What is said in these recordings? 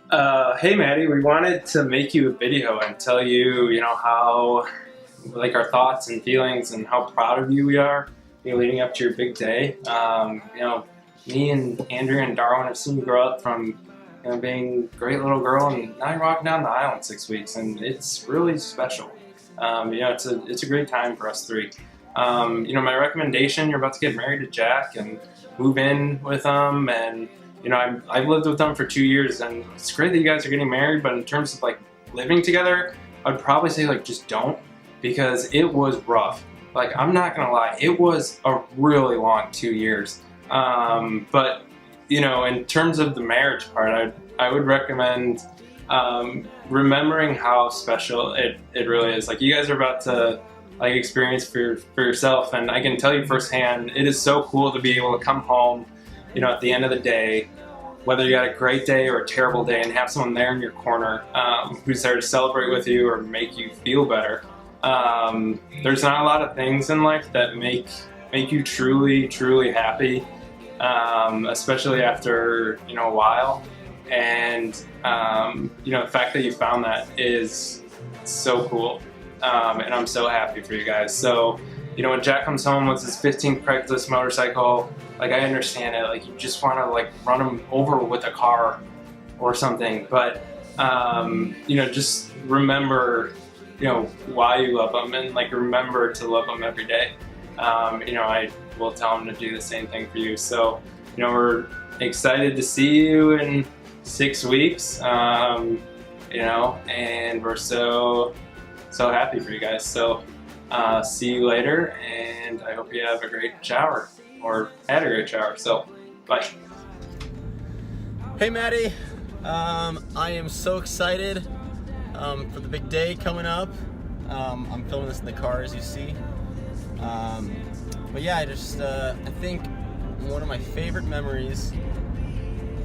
Hey Maddie, we wanted to make you a video and tell you, how, like our thoughts and feelings and how proud of you we are, leading up to your big day. Me and Andrea and Darwin have seen you grow up from, being a great little girl, and now you're walking down the aisle in 6 weeks, and it's really special. It's a great time for us three. My recommendation: you're about to get married to Jack and move in with him, and I've lived with them for 2 years, and it's great that you guys are getting married, but in terms of like living together, I'd probably say like just don't, because it was rough. Like, I'm not gonna lie, it was a really long 2 years. But in terms of the marriage part, I would recommend remembering how special it really is. Like, you guys are about to like experience for yourself, and I can tell you firsthand, it is so cool to be able to come home at the end of the day, whether you had a great day or a terrible day, and have someone there in your corner who's there to celebrate with you or make you feel better. There's not a lot of things in life that make you truly, truly happy, especially after a while. And the fact that you found that is so cool, and I'm so happy for you guys. So when Jack comes home with his 15th Craigslist motorcycle, like, I understand it. Like, you just want to like run him over with a car or something. But just remember, why you love him, and like remember to love him every day. I will tell him to do the same thing for you. So we're excited to see you in 6 weeks. And we're so happy for you guys. So see you later, and I hope you have a great shower, or had a great shower. So, bye. Hey Maddie, I am so excited for the big day coming up. I'm filming this in the car, as you see. But yeah, I think one of my favorite memories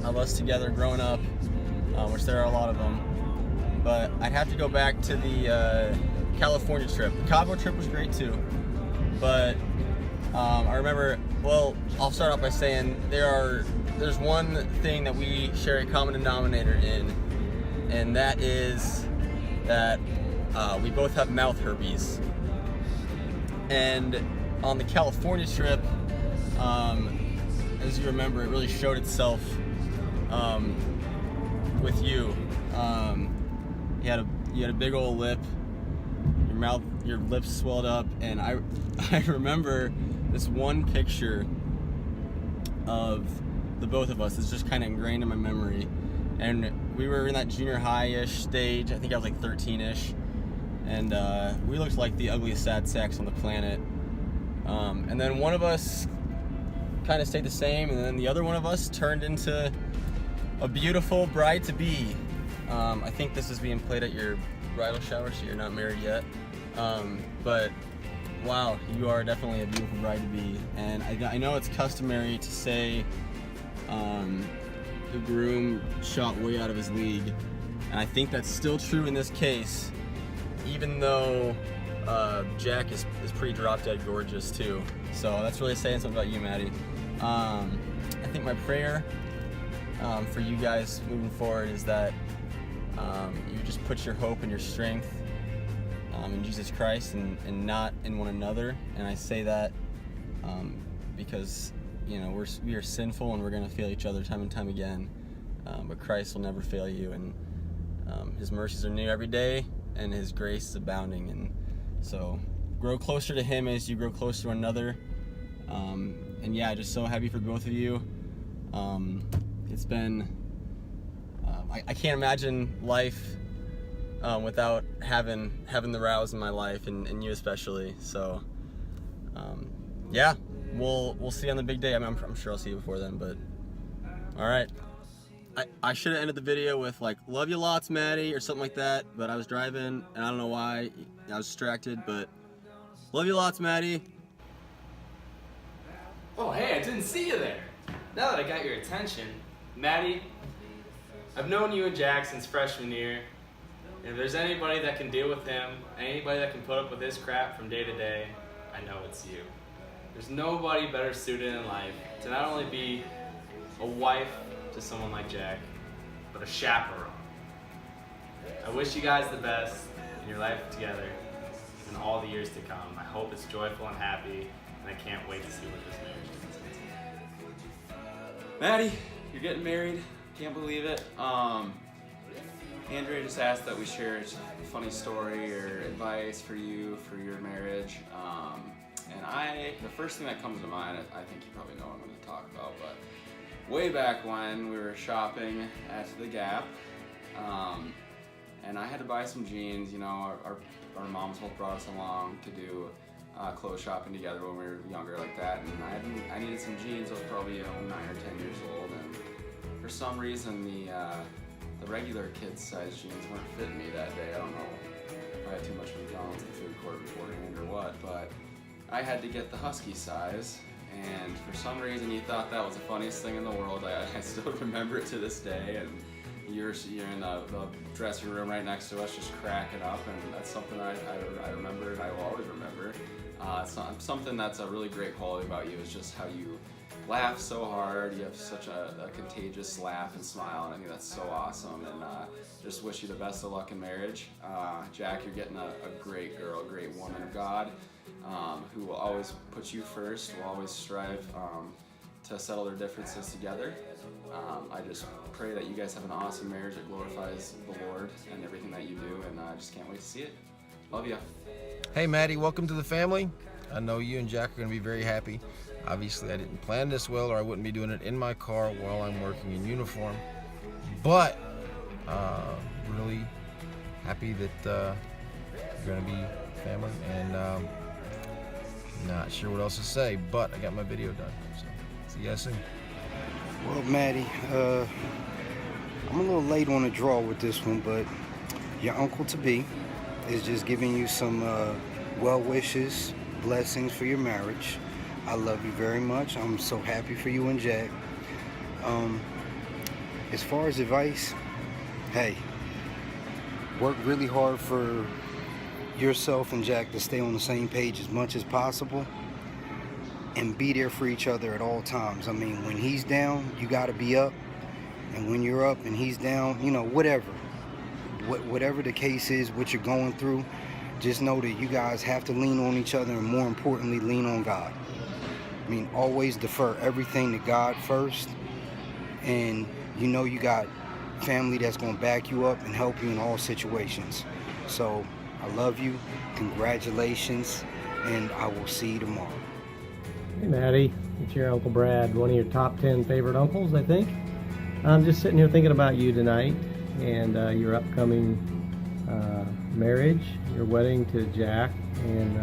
of us together growing up, which there are a lot of them, but I'd have to go back to the California trip. The Cabo trip was great too, but I remember, well, I'll start off by saying there's one thing that we share a common denominator in, and that is that we both have mouth herpes. And on the California trip, as you remember, it really showed itself with you. You had a big old lip, your lips swelled up, and I remember this one picture of the both of us. It's just kind of ingrained in my memory. And we were in that junior high-ish stage. I think I was like 13-ish. And we looked like the ugliest sad sacks on the planet. And then one of us kind of stayed the same, and then the other one of us turned into a beautiful bride-to-be. I think this is being played at your bridal shower, so you're not married yet. But wow, you are definitely a beautiful bride-to-be. And I know it's customary to say the groom shot way out of his league, and I think that's still true in this case, even though Jack is pretty drop-dead gorgeous too. So that's really saying something about you, Maddie. I think my prayer for you guys moving forward is that you just put your hope and your strength in Jesus Christ and not in one another. And I say that because we are sinful, and we're going to fail each other time and time again, but Christ will never fail you, and his mercies are new every day, and his grace is abounding. And so grow closer to him as you grow closer to one another. And yeah, just so happy for both of you. It's been I can't imagine life without having the Rows in my life, and you especially. So yeah, we'll see you on the big day. I'm sure I'll see you before then, but all right. I should have ended the video with like, love you lots, Maddie, or something like that, but I was driving, and I don't know why. I was distracted, but love you lots, Maddie. Oh, hey, I didn't see you there. Now that I got your attention, Maddie, I've known you and Jack since freshman year, and if there's anybody that can deal with him, anybody that can put up with his crap from day to day, I know it's you. There's nobody better suited in life to not only be a wife to someone like Jack, but a chaperone. I wish you guys the best in your life together and all the years to come. I hope it's joyful and happy, and I can't wait to see what this marriage is. Maddie, you're getting married. Can't believe it. Andrea just asked that we share a funny story or advice for you for your marriage. And the first thing that comes to mind, I think you probably know what I'm going to talk about, but way back when we were shopping at the Gap, and I had to buy some jeans. You know, our moms both brought us along to do clothes shopping together when we were younger like that, and I needed some jeans. I was probably 9 or 10 years old, and for some reason the regular kids size jeans weren't fitting me that day. I don't know if I had too much McDonald's in the food court beforehand or what, but I had to get the husky size, and for some reason you thought that was the funniest thing in the world. I still remember it to this day, and you're in the dressing room right next to us just cracking up, and that's something I remember and I will always remember. Something that's a really great quality about you is just how you laugh so hard. You have such a contagious laugh and smile, and I think that's so awesome, and just wish you the best of luck in marriage. Jack, you're getting a great girl, a great woman of God, who will always put you first, will always strive to settle their differences together. I just pray that you guys have an awesome marriage that glorifies the Lord and everything that you do, and I just can't wait to see it. Love you. Hey Maddie, welcome to the family. I know you and Jack are going to be very happy. Obviously I didn't plan this well, or I wouldn't be doing it in my car while I'm working in uniform, but really happy that you're going to be family, and not sure what else to say, but I got my video done, so see you guys soon. Well, Maddie, I'm a little late on the draw with this one, but your uncle-to-be is just giving you some well wishes, blessings for your marriage. I love you very much. I'm so happy for you and Jack. As far as advice, hey, work really hard for yourself and Jack to stay on the same page as much as possible, and be there for each other at all times. I mean, when he's down, you got to be up, and when you're up and he's down, you know, whatever the case is, what you're going through, just know that you guys have to lean on each other, and more importantly, lean on God. I mean, always defer everything to God first, and you know you got family that's going to back you up and help you in all situations. So I love you, congratulations, and I will see you tomorrow. Hey Maddie, it's your Uncle Brad, one of your top 10 favorite uncles, I think. I'm just sitting here thinking about you tonight, and your upcoming marriage, your wedding to Jack, and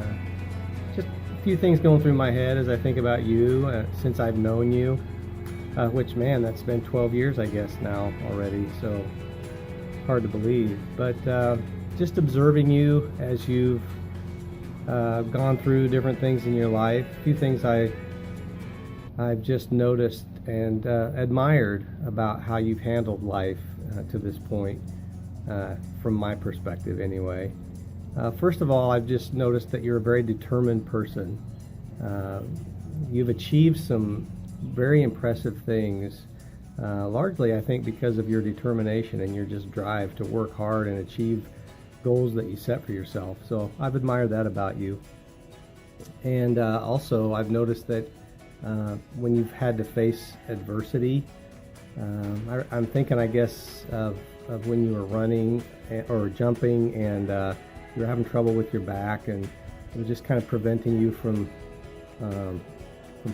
just a few things going through my head as I think about you since I've known you, which, man, that's been 12 years I guess now already, so hard to believe. But just observing you as you've gone through different things in your life, a few things I've just noticed and admired about how you've handled life to this point, from my perspective anyway. First of all, I've just noticed that you're a very determined person. You've achieved some very impressive things, largely I think because of your determination and your just drive to work hard and achieve goals that you set for yourself. So I've admired that about you. And also I've noticed that when you've had to face adversity, I'm thinking, I guess, of when you were running or jumping, and you were having trouble with your back, and it was just kind of preventing you from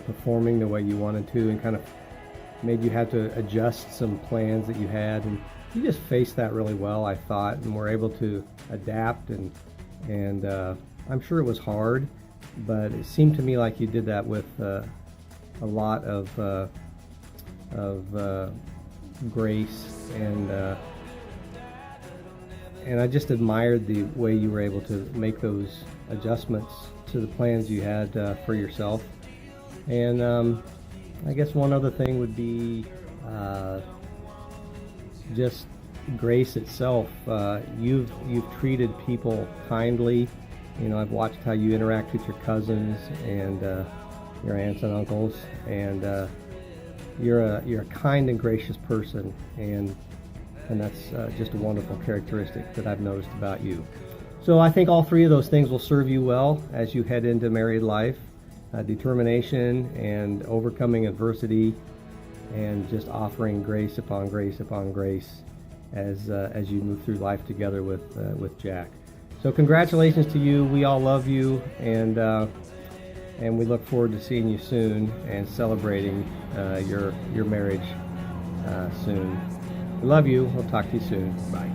performing the way you wanted to, and kind of made you have to adjust some plans that you had. And you just faced that really well, I thought, and were able to adapt, and I'm sure it was hard, but it seemed to me like you did that with a lot of grace, and I just admired the way you were able to make those adjustments to the plans you had for yourself. And I guess one other thing would be just grace itself. You've treated people kindly. You know, I've watched how you interact with your cousins and your aunts and uncles, and you're a kind and gracious person, and And that's just a wonderful characteristic that I've noticed about you. So I think all three of those things will serve you well as you head into married life. Determination and overcoming adversity, and just offering grace upon grace upon grace as you move through life together with Jack. So congratulations to you. We all love you, and we look forward to seeing you soon and celebrating your marriage soon. We love you. We'll talk to you soon. Bye.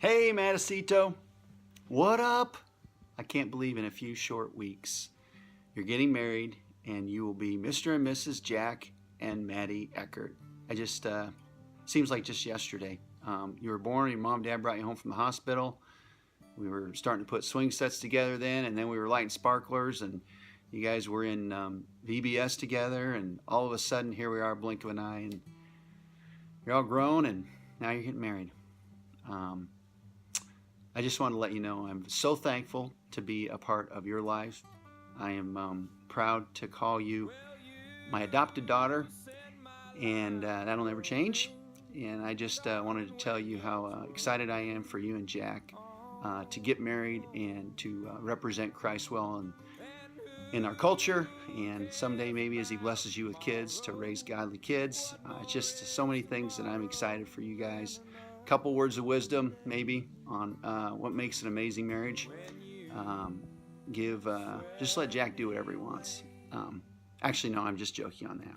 Hey, Maddicito. What up? I can't believe in a few short weeks you're getting married and you will be Mr. and Mrs. Jack and Maddie Eckert. Seems like just yesterday. You were born, your mom and dad brought you home from the hospital. We were starting to put swing sets together then, and then we were lighting sparklers, and you guys were in VBS together, and all of a sudden here we are, blink of an eye, and you're all grown, and now you're getting married. I just want to let you know I'm so thankful to be a part of your life. I am proud to call you my adopted daughter, and that'll never change. And I just wanted to tell you how excited I am for you and Jack to get married and to represent Christ well in our culture, and someday maybe as he blesses you with kids, to raise godly kids. Just so many things that I'm excited for you guys. Couple words of wisdom maybe on what makes an amazing marriage. Just let Jack do whatever he wants. Actually, no, I'm just joking on that.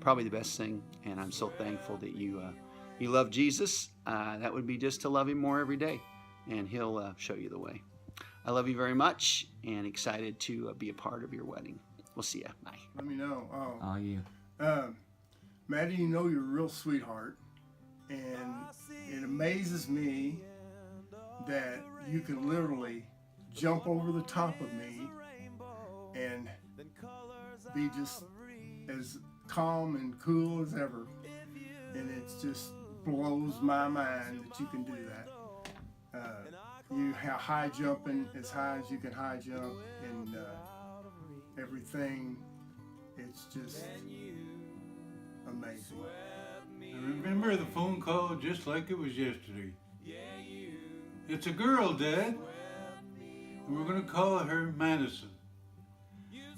Probably the best thing, and I'm so thankful that you love Jesus. That would be just to love him more every day, and he'll show you the way. I love you very much, and excited to be a part of your wedding. We'll see ya. Bye. Let me know. Oh, you. Maddie, you know you're a real sweetheart, and it amazes me that you can literally jump over the top of me and be just as calm and cool as ever. And it just blows my mind that you can do that. You have high jumping as high as you can high jump, and everything. It's just amazing. I remember the phone call just like it was yesterday. It's a girl, Dad, and we're going to call her Madison.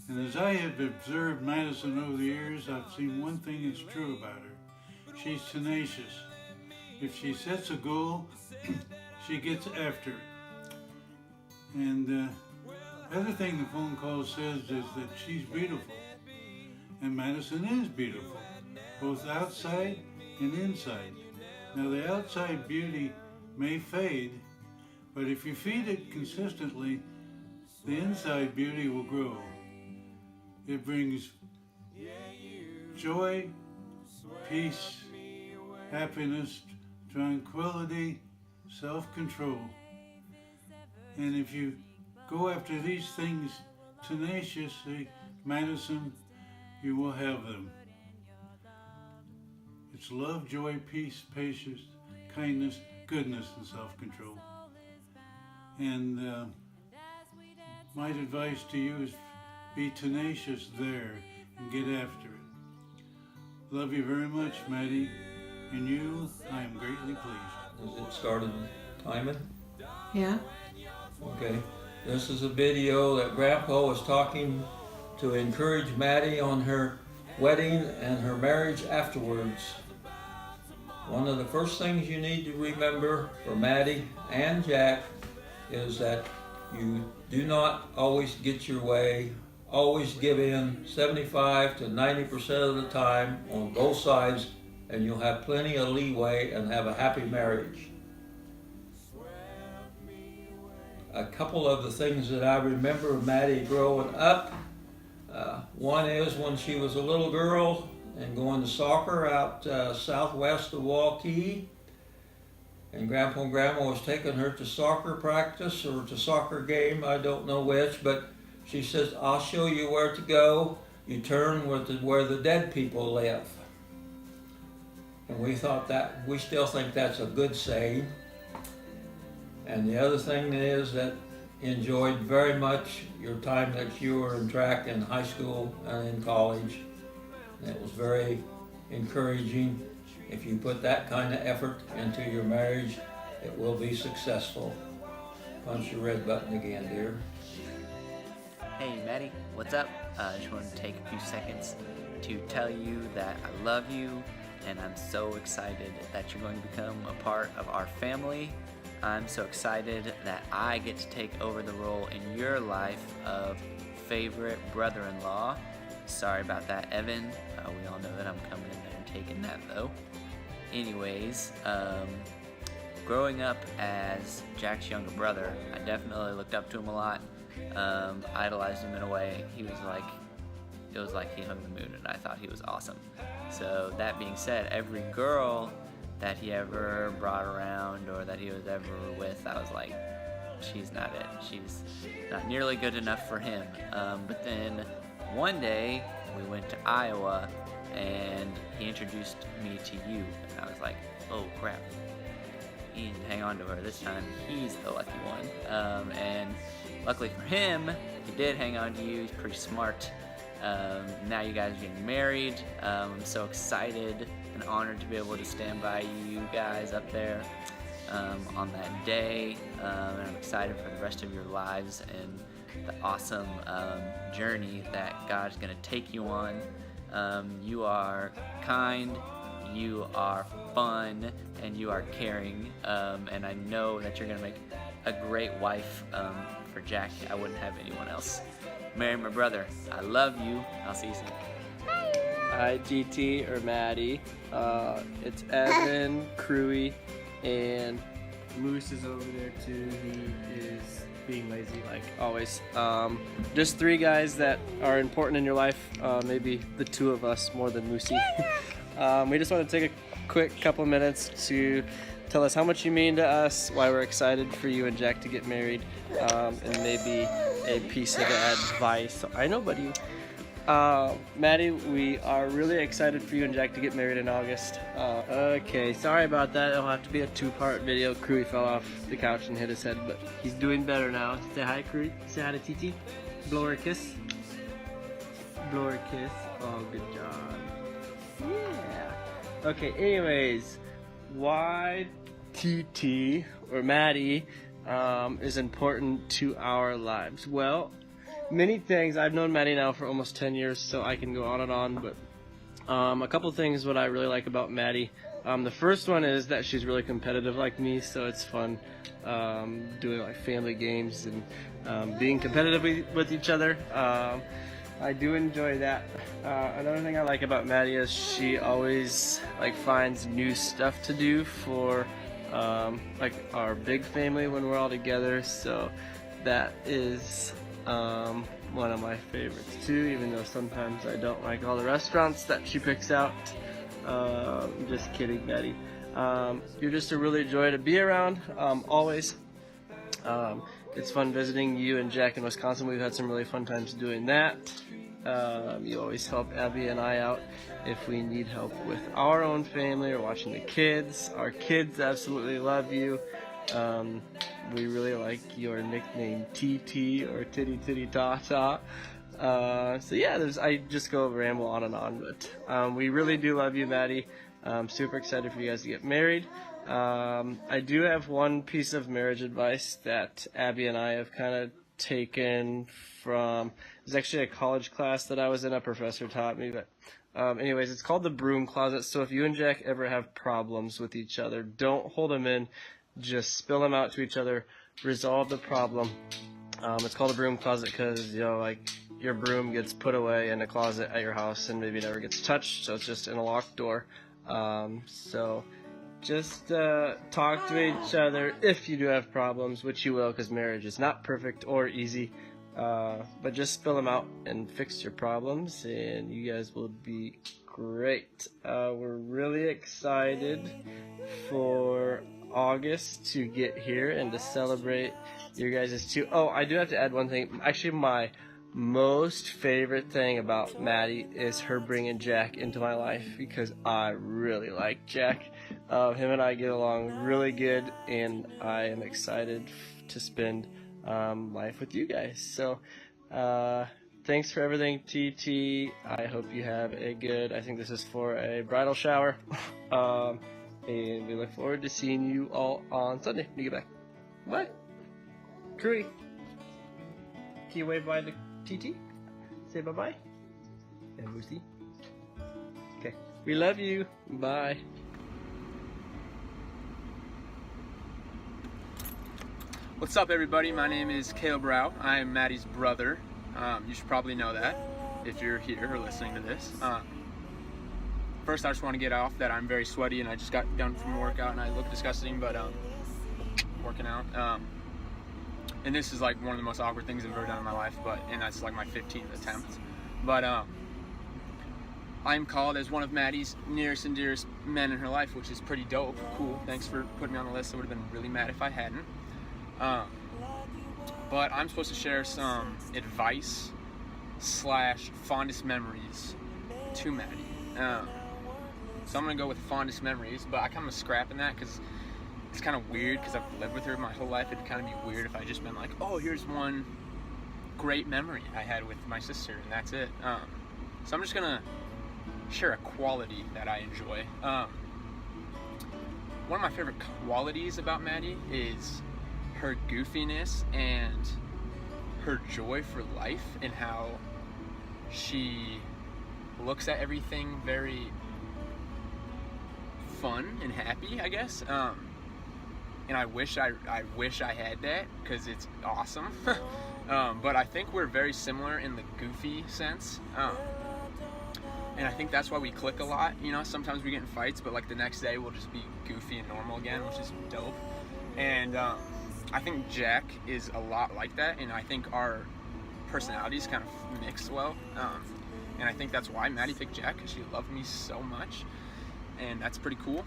And as I have observed Madison over the years, I've seen one thing that's true about her. She's tenacious. If she sets a goal, she gets after it. And the other thing the phone call says is that she's beautiful. And Madison is beautiful, both outside and inside. Now the outside beauty may fade, but if you feed it consistently, the inside beauty will grow. It brings joy, peace, happiness, tranquility, self-control. And if you go after these things tenaciously, Madison, you will have them. It's love, joy, peace, patience, kindness, goodness, and self-control. And my advice to you is be tenacious there and get after it. Love you very much, Maddie, and you, I am greatly pleased. Has it started timing? Yeah. Okay. This is a video that Grandpa was talking to encourage Maddie on her wedding and her marriage afterwards. One of the first things you need to remember for Maddie and Jack is that you do not always get your way, always give in 75 to 90% of the time on both sides, and you'll have plenty of leeway and have a happy marriage. A couple of the things that I remember of Maddie growing up, One is when she was a little girl and going to soccer out southwest of Waukee. And Grandpa and Grandma was taking her to soccer practice or to soccer game, I don't know which, but she says, I'll show you where to go. You turn where the dead people live. And we still think that's a good saying. And the other thing is that enjoyed very much your time that you were in track in high school and in college. And it was very encouraging. If you put that kind of effort into your marriage, it will be successful. Punch your red button again, dear. Hey Maddie, what's up? I just wanted to take a few seconds to tell you that I love you and I'm so excited that you're going to become a part of our family. I'm so excited that I get to take over the role in your life of favorite brother-in-law. Sorry about that, Evan. We all know that I'm coming in there and taking that though. Anyways, growing up as Jack's younger brother, I definitely looked up to him a lot. Idolized him in a way. It was like he hung the moon and I thought he was awesome. So that being said, every girl that he ever brought around or that he was ever with, I was like, she's not it. She's not nearly good enough for him. But then one day we went to Iowa and he introduced me to you and I was like, oh crap, he didn't hang on to her this time. He's the lucky one. And luckily for him, he did hang on to you. He's pretty smart. Now you guys are getting married. I'm so excited and honored to be able to stand by you guys up there on that day. And I'm excited for the rest of your lives and the awesome journey that God's going to take you on. You are kind, you are fun, and you are caring. And I know that you're going to make a great wife for Jack. I wouldn't have anyone else. Marry my brother. I love you. I'll see you soon. Hi, GT or Maddie. It's Evan, Crewy, and Moose is over there too. He is being lazy like always. Just three guys that are important in your life. Maybe the two of us more than Moosey. We just want to take a quick couple minutes to tell us how much you mean to us, why we're excited for you and Jack to get married, and maybe a piece of advice. I know, buddy. Maddie, we are really excited for you and Jack to get married in August. Okay, sorry about that. It'll have to be a two-part video. Crewy fell off the couch and hit his head, but he's doing better now. Say hi, Crewy. Say hi to Titi. Blow her a kiss. Blow her a kiss. Oh, good job. Yeah. Okay, anyways, why TT or Maddie is important to our lives? Well, many things. I've known Maddie now for almost 10 years, so I can go on and on, but a couple things what I really like about Maddie. The first one is that she's really competitive like me, so it's fun doing like family games and being competitive with each other. I do enjoy that. Another thing I like about Maddie is she always like finds new stuff to do for like our big family when we're all together, so that is one of my favorites too, even though sometimes I don't like all the restaurants that she picks out. Just kidding, Maddie. You're just a really joy to be around, always. It's fun visiting you and Jack in Wisconsin. We've had some really fun times doing that. You always help Abby and I out if we need help with our own family or watching the kids. Our kids absolutely love you. We really like your nickname TT or Titty Titty Ta Ta. So yeah, I just go ramble on and on, but we really do love you, Maddie. I'm super excited for you guys to get married. I do have one piece of marriage advice that Abby and I have kind of taken from, it's actually a college class that I was in, a professor taught me, but anyways, it's called the broom closet. So if you and Jack ever have problems with each other, don't hold them in, just spill them out to each other, resolve the problem. It's called a broom closet because, you know, like your broom gets put away in a closet at your house and maybe never gets touched, so it's just in a locked door. So just talk to each other if you do have problems, which you will, because marriage is not perfect or easy. But just spill them out and fix your problems, and you guys will be great. We're really excited for August to get here and to celebrate your guys' too. Oh, I do have to add one thing. Actually, my most favorite thing about Maddie is her bringing Jack into my life, because I really like Jack. Him and I get along really good, and I am excited to spend life with you guys. So thanks for everything, TT. I hope you have a good, I think this is for a bridal shower. And we look forward to seeing you all on Sunday when you get back. Bye. Crewy, can you wave bye to TT? Say bye-bye. And Lucy. Okay. We love you. Bye. What's up, everybody? My name is Caleb Rao. I am Maddie's brother. You should probably know that if you're here or listening to this. First, I just want to get off that I'm very sweaty and I just got done from a workout and I look disgusting, but working out. And this is like one of the most awkward things I've ever done in my life, and that's like my 15th attempt. But I'm called as one of Maddie's nearest and dearest men in her life, which is pretty dope. Cool. Thanks for putting me on the list. I would have been really mad if I hadn't. But I'm supposed to share some advice / fondest memories to Maddie. So I'm gonna go with fondest memories, but I kind of scrapping that because it's kind of weird, because I've lived with her my whole life. It'd kind of be weird if I just been like, oh, here's one great memory I had with my sister, and that's it. So I'm just gonna share a quality that I enjoy. One of my favorite qualities about Maddie is her goofiness and her joy for life, and how she looks at everything very fun and happy, I guess. And I wish I had that, because it's awesome. But I think we're very similar in the goofy sense. And I think that's why we click a lot. You know, sometimes we get in fights, but like the next day we'll just be goofy and normal again, which is dope. And I think Jack is a lot like that, and I think our personalities kind of mix well. And I think that's why Maddie picked Jack, because she loved me so much, and that's pretty cool.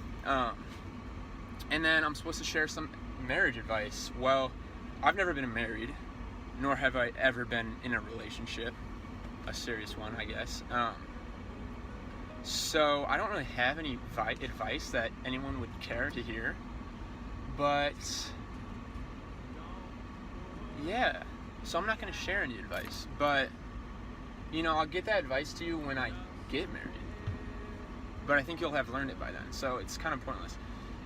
And then I'm supposed to share some marriage advice. Well, I've never been married, nor have I ever been in a relationship, a serious one, I guess. So I don't really have any advice that anyone would care to hear, but yeah, so I'm not going to share any advice, but you know, I'll get that advice to you when I get married, but I think you'll have learned it by then, so it's kind of pointless.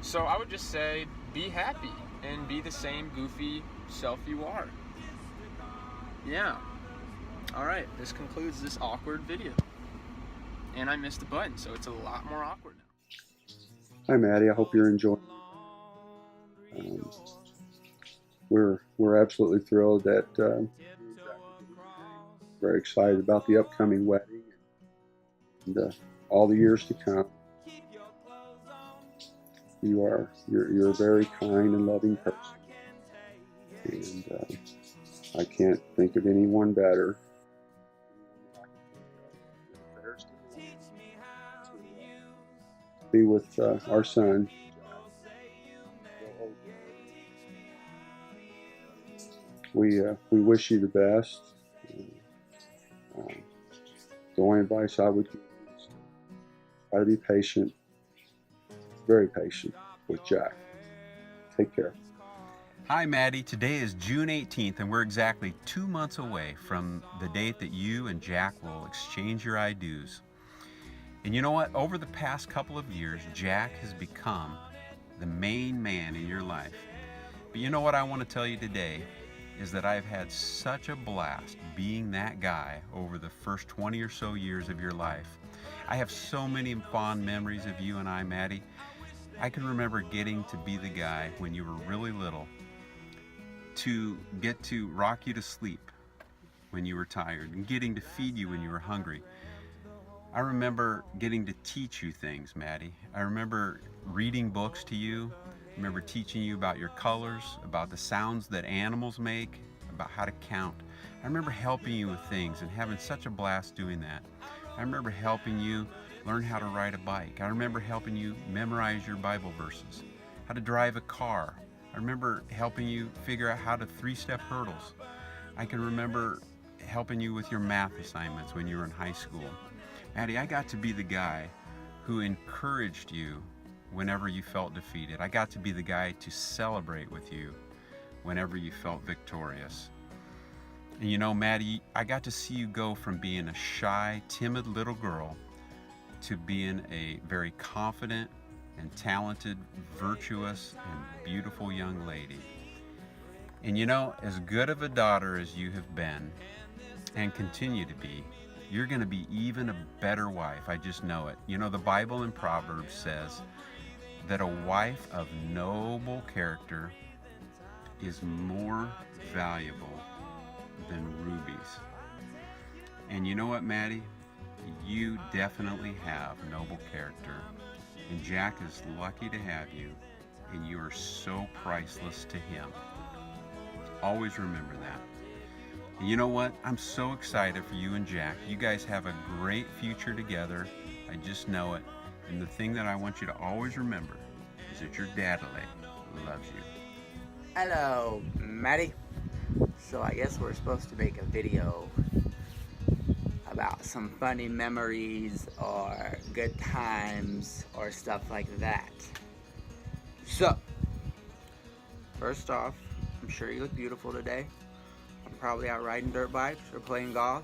So I would just say, be happy and be the same goofy self you are. Yeah. Alright, this concludes this awkward video. And I missed the button, so it's a lot more awkward now. Hi Maddie, I hope you're enjoying it. We're absolutely thrilled that very excited about the upcoming wedding and all the years to come. You're a very kind and loving person, and I can't think of anyone better to be with our son. We wish you the best. The only advice I would give is try to be patient. Very patient with Jack. Take care. Hi Maddie, today is June 18th and we're exactly 2 months away from the date that you and Jack will exchange your I do's. And you know what? Over the past couple of years, Jack has become the main man in your life. But you know what I want to tell you today is that I've had such a blast being that guy over the first 20 or so years of your life. I have so many fond memories of you and I, Maddie. I can remember getting to be the guy when you were really little to get to rock you to sleep when you were tired and getting to feed you when you were hungry. I remember getting to teach you things, Maddie. I remember reading books to you. I remember teaching you about your colors, about the sounds that animals make, about how to count. I remember helping you with things and having such a blast doing that. I remember helping you learn how to ride a bike. I remember helping you memorize your Bible verses, how to drive a car. I remember helping you figure out how to 3-step hurdles. I can remember helping you with your math assignments when you were in high school. Maddie, I got to be the guy who encouraged you whenever you felt defeated. I got to be the guy to celebrate with you whenever you felt victorious. And you know, Maddie, I got to see you go from being a shy, timid little girl to being a very confident and talented, virtuous, and beautiful young lady. And you know, as good of a daughter as you have been and continue to be, you're going to be even a better wife. I just know it. You know, the Bible in Proverbs says that a wife of noble character is more valuable than rubies. And you know what, Maddie? You definitely have noble character. And Jack is lucky to have you, and you are so priceless to him. Always remember that. And you know what? I'm so excited for you and Jack. You guys have a great future together. I just know it. And the thing that I want you to always remember is that your daddy loves you. Hello, Maddie. So I guess we're supposed to make a video about some funny memories or good times or stuff like that. So, first off, I'm sure you look beautiful today. I'm probably out riding dirt bikes or playing golf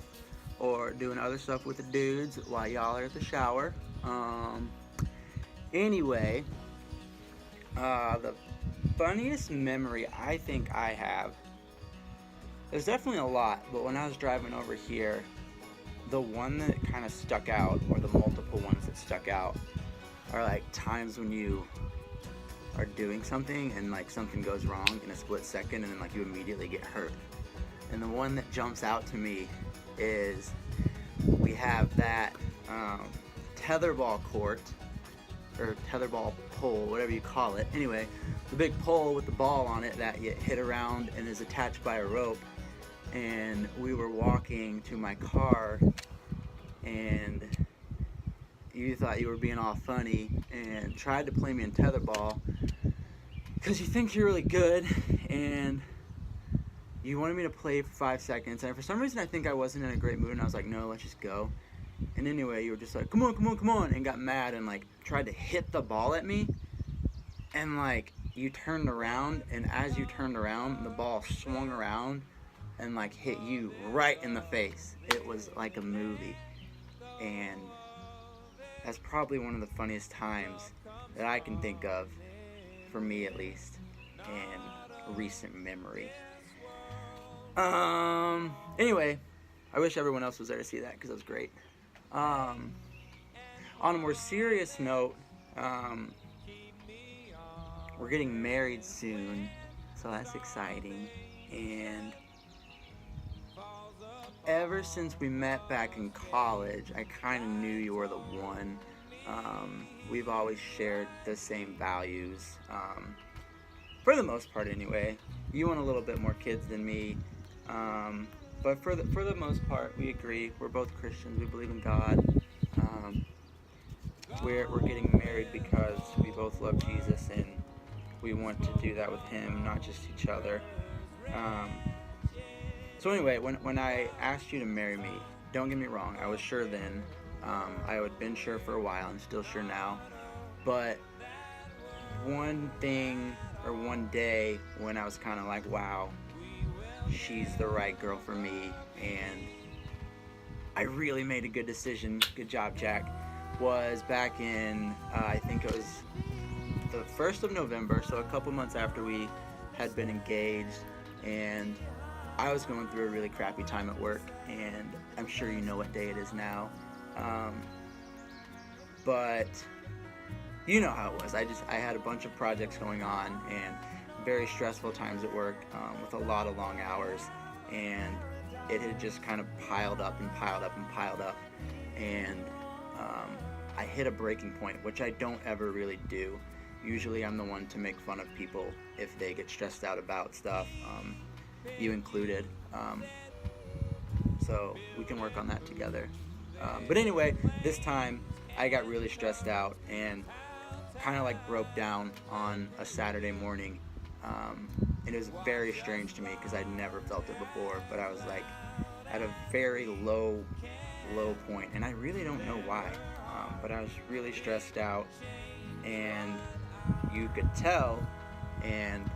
or doing other stuff with the dudes while y'all are at the shower. Anyway, the funniest memory I think I have, there's definitely a lot, but when I was driving over here, the one that kind of stuck out, or the multiple ones that stuck out, are like times when you are doing something and like something goes wrong in a split second and then like you immediately get hurt. And the one that jumps out to me is we have that tetherball court, or tetherball pole, whatever you call it. Anyway, the big pole with the ball on it that you hit around and is attached by a rope. And we were walking to my car and you thought you were being all funny and tried to play me in tetherball because you think you're really good and you wanted me to play for 5 seconds, and for some reason I think I wasn't in a great mood and I was like, no, let's just go. And anyway, you were just like, come on, come on, come on, and got mad and like tried to hit the ball at me, and like you turned around, and as you turned around, the ball swung around and like hit you right in the face. It was like a movie, and that's probably one of the funniest times that I can think of, for me at least, and recent memory. Anyway, I wish everyone else was there to see that because it was great. On a more serious note, we're getting married soon, so that's exciting. And ever since we met back in college, I kind of knew you were the one. We've always shared the same values, for the most part anyway. You want a little bit more kids than me, but for the most part, we agree. We're both Christians. We believe in God. We're getting married because we both love Jesus and we want to do that with Him, not just each other. So anyway, when I asked you to marry me, don't get me wrong, I was sure then. I had been sure for a while and still sure now. But one thing, or one day, when I was kind of like, wow, she's the right girl for me, and I really made a good decision, good job, Jack, was back in, I think it was the 1st of November, so a couple months after we had been engaged, and I was going through a really crappy time at work, and I'm sure you know what day it is now. But you know how it was. I had a bunch of projects going on and very stressful times at work, with a lot of long hours, and it had just kind of piled up and piled up and piled up, and I hit a breaking point, which I don't ever really do. Usually I'm the one to make fun of people if they get stressed out about stuff, you included. so we can work on that together. But anyway, this time I got really stressed out and kind of like broke down on a Saturday morning. And it was very strange to me because I'd never felt it before, but I was like at a very low point, and I really don't know why, but I was really stressed out, and you could tell, and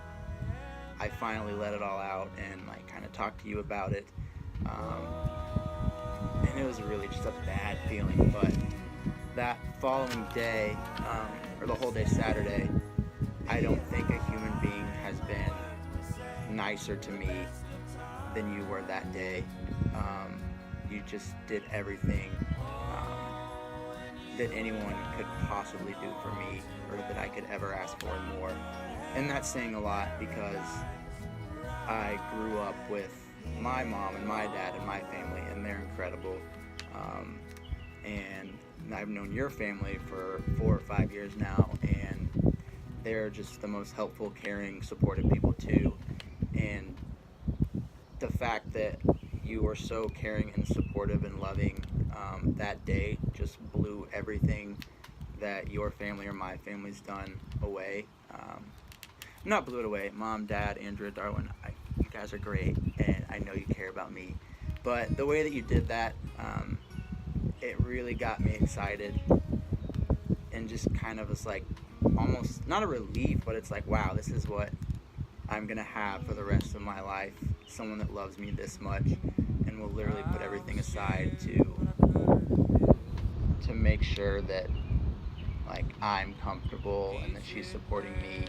I finally let it all out and like kind of talked to you about it, and it was really just a bad feeling. But that following day, or the whole day Saturday, I don't think a human being has been nicer to me than you were that day. You just did everything that anyone could possibly do for me, or that I could ever ask for and more. And that's saying a lot, because I grew up with my mom and my dad and my family, and they're incredible. And I've known your family for 4 or 5 years now, and they're just the most helpful, caring, supportive people too. And the fact that you were so caring and supportive and loving that day just blew everything that your family or my family's done away. Not blew it away. Mom, Dad, Andrea, Darwin, you guys are great, and I know you care about me. But the way that you did that, it really got me excited, and just kind of was like almost not a relief, but it's like, wow, this is what I'm gonna have for the rest of my life. Someone that loves me this much and will literally put everything aside to make sure that like I'm comfortable and that she's supporting me.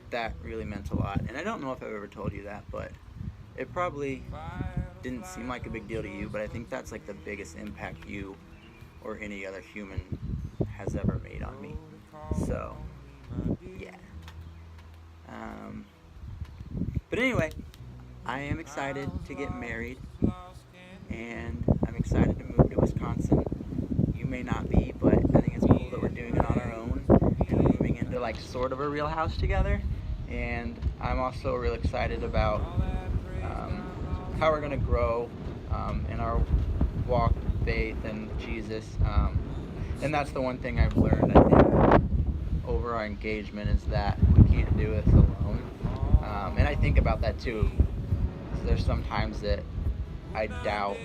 That really meant a lot, and I don't know if I've ever told you that, but it probably didn't seem like a big deal to you, but I think that's like the biggest impact you or any other human has ever made on me. So yeah. But anyway, I am excited to get married, and I'm excited to move to Wisconsin. You may not be, but I think it's cool that we're doing it on our own and moving into like sort of a real house together. And I'm also real excited about how we're going to grow in our walk with faith and Jesus. And that's the one thing I've learned, I think, over our engagement, is that we can't do this alone. And I think about that too. There's some times that I doubt,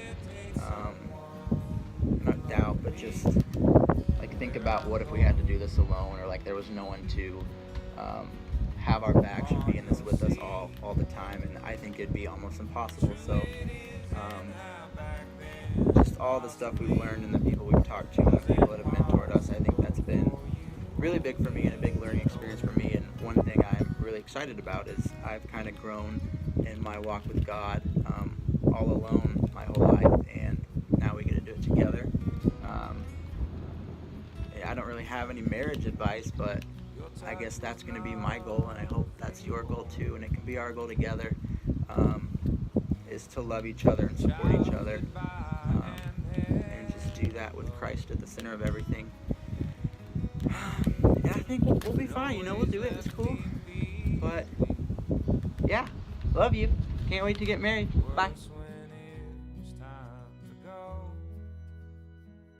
not doubt, but just like think about what if we had to do this alone, or like there was no one to have our backs or be in this with us all the time, and I think it'd be almost impossible. So just all the stuff we've learned and the people we've talked to and the people that have mentored us, I think that's been really big for me and a big learning experience for me. And one thing I'm really excited about is I've kind of grown in my walk with God all alone my whole life, and now we get to do it together. I don't really have any marriage advice, but I guess that's going to be my goal, and I hope that's your goal too, and it can be our goal together, is to love each other and support each other, and just do that with Christ at the center of everything. And I think we'll be fine, you know, we'll do it, it's cool. But yeah, love you. Can't wait to get married. Bye.